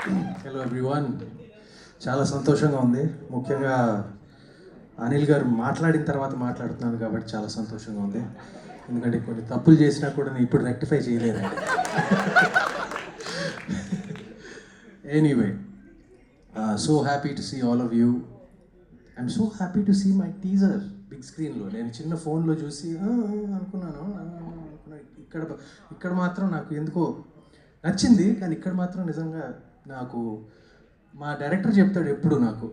Hello everyone. చాలా సంతోషంగా ఉంది. ముఖ్యంగా అనిల్ గారు మాట్లాడిన తర్వాత మాట్లాడుతున్నాను కాబట్టి చాలా సంతోషంగా ఉంది. ఎందుకంటే కొన్ని తప్పులు చేసినా కూడా నేను ఇప్పుడు రెక్టిఫై చేయలేదండి. Anyway, so happy to see all of you. I'm so happy to see my teaser big స్క్రీన్లో. నేను చిన్న ఫోన్లో చూసి అనుకున్నాను. ఇక్కడ ఇక్కడ మాత్రం నాకు ఎందుకో నచ్చింది, కానీ ఇక్కడ మాత్రం నిజంగా నాకు మా డైరెక్టర్ చెప్తాడు ఎప్పుడు, నాకు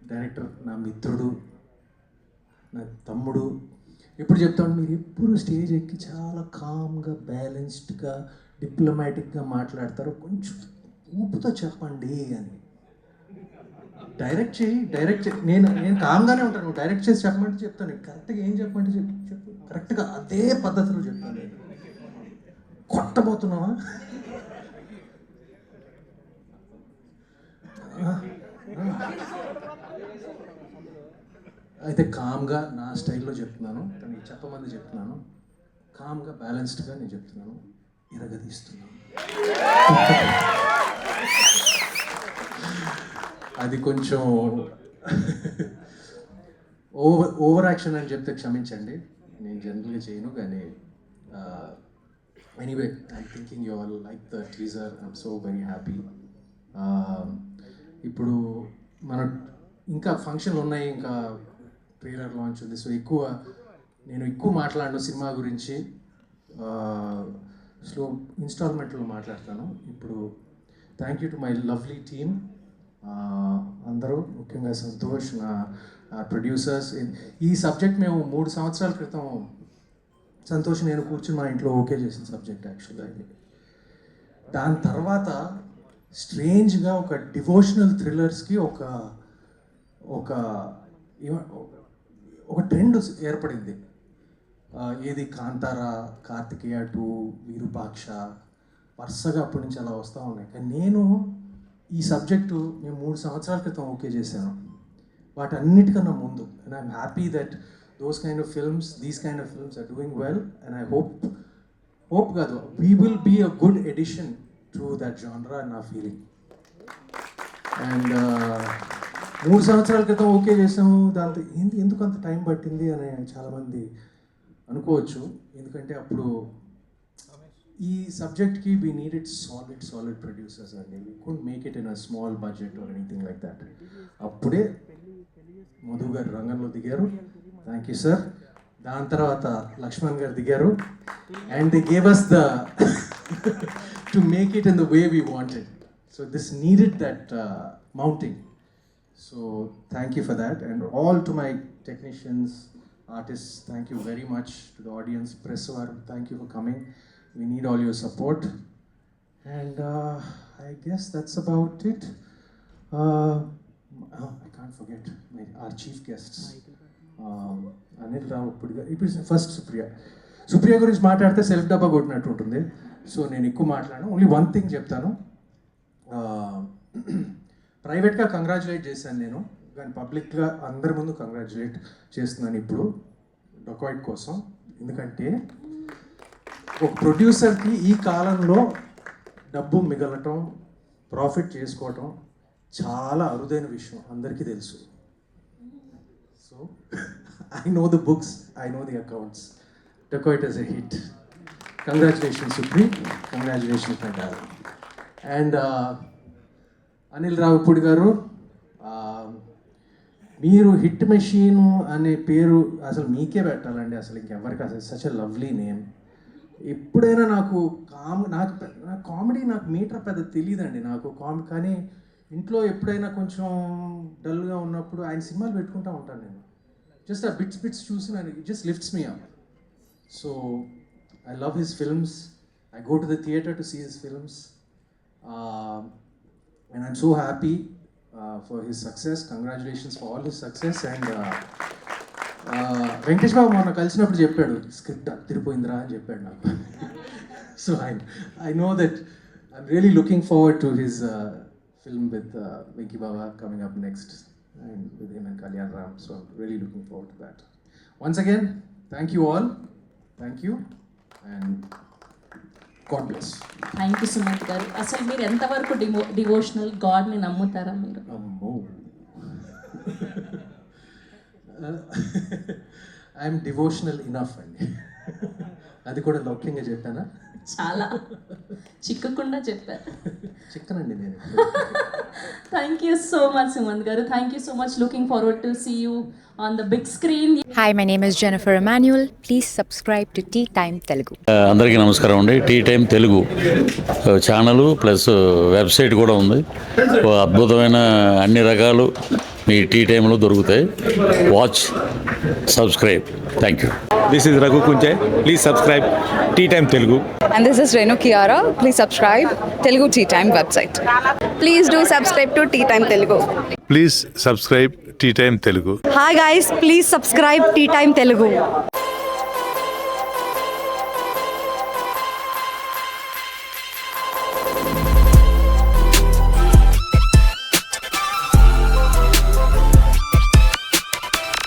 డైరెక్టర్ నా మిత్రుడు, నా తమ్ముడు, ఎప్పుడు చెప్తాడు, మీరు ఎప్పుడు స్టేజ్ ఎక్కి చాలా కామ్గా బ్యాలెన్స్డ్గా డిప్లొమాటిక్గా మాట్లాడతారు, కొంచెం ఊపుతో చెప్పండి అని. డైరెక్ట్ చేయి. నేను కామ్గానే ఉంటాను, నువ్వు డైరెక్ట్ చేసి చెప్పమంటే చెప్తాను, కరెక్ట్గా ఏం చెప్పమంటే చెప్పు కరెక్ట్గా అదే పద్ధతిలో చెప్తాను. నేను కొట్టబోతున్నావా? అయితే కామ్గా నా స్టైల్లో చెప్తున్నాను, తనకి చెప్పమంది చెప్తున్నాను, కామ్గా బ్యాలెన్స్డ్గా నేను చెప్తున్నాను, ఇరగదీస్తున్నాను. అది కొంచెం ఓవర్ యాక్షన్ అని చెప్తే క్షమించండి, నేను జనరల్గా చేయను. కానీ anyway, I'm thinking you all like the teaser. I'm so very happy. ఇప్పుడు మన ఇంకా ఫంక్షన్లు ఉన్నాయి, ఇంకా ట్రైలర్ లాంచ్ ఉంది. సో నేను ఎక్కువ మాట్లాడను సినిమా గురించి, స్లో ఇన్స్టాల్మెంట్లో మాట్లాడతాను. ఇప్పుడు thank you to my lovely team, అందరూ, ముఖ్యంగా సంతోష్, నా ప్రొడ్యూసర్స్. ఈ సబ్జెక్ట్ మేము 3 సంవత్సరాల క్రితం సంతోష్ నేను కూర్చుని మా ఇంట్లో ఓకే చేసిన సబ్జెక్ట్ యాక్చువల్గా ఇది. దాని తర్వాత స్ట్రేంజ్గా ఒక డివోషనల్ థ్రిల్లర్స్కి ఒక ఒక ఒక ట్రెండ్ ఏర్పడింది. ఏది కాంతారా, కార్తికేయ 2, విరూపాక్ష, వరుసగా అప్పటి నుంచి అలా వస్తూ ఉన్నాయి. కానీ నేను ఈ సబ్జెక్టు మేము 3 సంవత్సరాల క్రితం ఓకే చేశాను, వాటన్నిటికన్నా ముందు. And I'm happy that those kind of films, these kind of films are doing well, and I hope కాదు, we will be a good addition to that genre and our feeling. And 3 సంవత్సరాల క్రితం okay చేసాము, దాంతో ఎందుకు అంత time పట్టింది అని చాలామంది అనుకోవచ్చు. ఎందుకంటే అప్పుడు ఈ సబ్జెక్ట్కి వీ నీడెడ్ సాలిడ్ ప్రొడ్యూసర్స్ అండి. We could make it in a small budget or anything like that. అప్పుడే మధు గారు రంగంలో దిగారు, థ్యాంక్ యూ సార్. దాని తర్వాత లక్ష్మణ్ గారు దిగారు, and they gave us the to make it in the way we wanted. So this needed that mounting. So thank you for that. And all to my technicians, artists, thank you very much. To the audience, press varu, thank you for coming. We need all your support. And I guess that's about it. I can't forget our chief guests. Anil Rao Pudi. It is first Supriya గురించి మాట్లాడితే self డబ్బా కొట్టినట్టు ఉంటుంది. So నేను ఎక్కువ మాట్లాడను, only one thing చెప్తాను. ప్రైవేట్గా కంగ్రాచులేట్ చేశాను నేను, కానీ పబ్లిక్గా అందరి ముందు కంగ్రాచులేట్ చేస్తున్నాను ఇప్పుడు డకాయిట్ కోసం. ఎందుకంటే ఒక ప్రొడ్యూసర్కి ఈ కాలంలో డబ్బు మిగలటం, ప్రాఫిట్ చేసుకోవటం చాలా అరుదైన విషయం, అందరికీ తెలుసు. So I know the books, I know the accounts. Dacoit is a hit. Congratulations Supri, congratulations my dad. And Anil Ravipudi గారు, మీరు హిట్ మెషీన్ అనే పేరు అసలు మీకే పెట్టాలండి, అసలు ఇంకెవరికి. అసలు సచ్ ఎ లవ్లీ నేమ్. ఎప్పుడైనా నాకు కామెడీ నాకు మీటర్ పెద్ద తెలియదండి నాకు కానీ ఇంట్లో ఎప్పుడైనా కొంచెం డల్గా ఉన్నప్పుడు ఆయన సినిమాలు పెట్టుకుంటూ ఉంటాను నేను. జస్ట్ ఆ బిట్స్ చూసి నేను it just lifts me up. So I love his films. I go to the theatre to see his films. And I'm so happy for his success. Congratulations for all his success. And Venkatesh Babu మొన్న కలిసినప్పుడు చెప్పాడు, script అదిరిపోయిందిరా అని చెప్పాడు నాకు. సో I know that I'm really looking forward to his film with Venki Baba coming up next, and with him and Kalyan Ram. So I'm really looking forward to that. Once again, thank you all. Thank you. And God bless. Thank you Sumanth గారు. అసలు మీరు ఎంతవరకు devotional గాడ్ని నమ్ముతారా మీరు? అమ్మో, I'm devotional enough అండి. అది కూడా లౌక్యంగా చెప్పానా? చాలా చిక్కకుండా చెప్పారు. చిక్కనండి నేను. Thank you so much Sumanth గారు. Thank you so much. Looking forward to see you on the big screen. Hi, my name is Jennifer Emmanuel. Please subscribe to Tea Time Telugu. అందరికీ నమస్కారం అండి. Tea time Telugu channel plus website కూడా ఉంది. ఓ అద్భుతమైన అన్ని రకాలు మీ tea టైంలో దొరుకుతాయి. Watch, subscribe. Thank you. This is Raghu Kunche. Please subscribe Tea Time Telugu. And this is Renu Kiara. Please subscribe Telugu Tea Time website. Please do subscribe to Tea Time Telugu. Please subscribe Tea Time Telugu. Hi guys, please subscribe Tea Time Telugu.